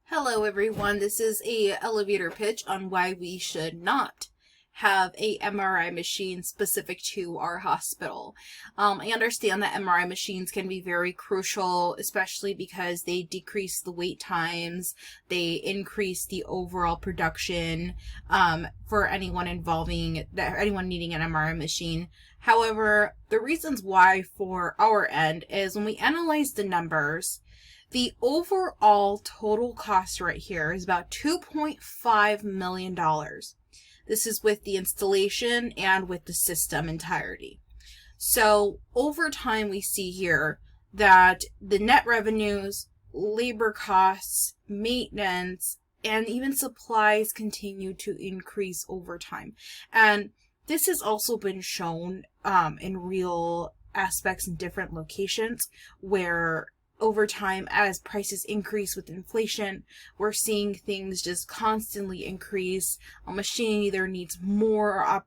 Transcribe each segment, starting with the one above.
Hello everyone, this is a elevator pitch on why we should not have a MRI machine specific to our hospital. I understand that MRI machines can be very crucial, especially because they decrease the wait times, they increase the overall production for anyone needing an MRI machine. However, the reasons why for our end is when we analyze the numbers, the overall total cost right here is about $2.5 million. This is with the installation and with the system entirety. So over time we see here that the net revenues, labor costs, maintenance, and even supplies continue to increase over time. And this has also been shown in real aspects in different locations where over time, as prices increase with inflation, we're seeing things just constantly increase. A machine either needs more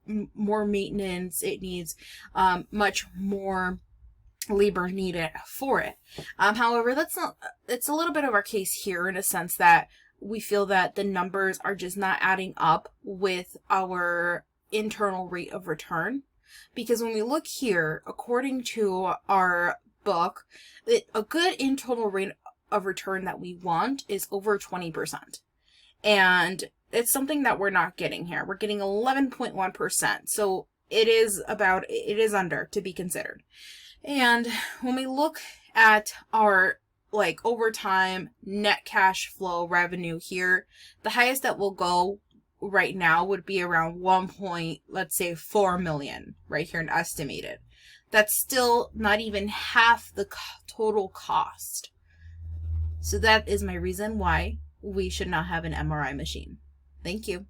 maintenance, it needs much more labor needed for it. However, it's a little bit of our case here in a sense that we feel that the numbers are just not adding up with our internal rate of return. Because when we look here, according to our book, a good internal rate of return that we want is over 20%. And it's something that we're not getting here. We're getting 11.1%. So it is under to be considered. And when we look at our overtime net cash flow revenue here, the highest that will go right now would be around 1.4 million right here, and estimated. That's still not even half the total cost. So that is my reason why we should not have an MRI machine. Thank you.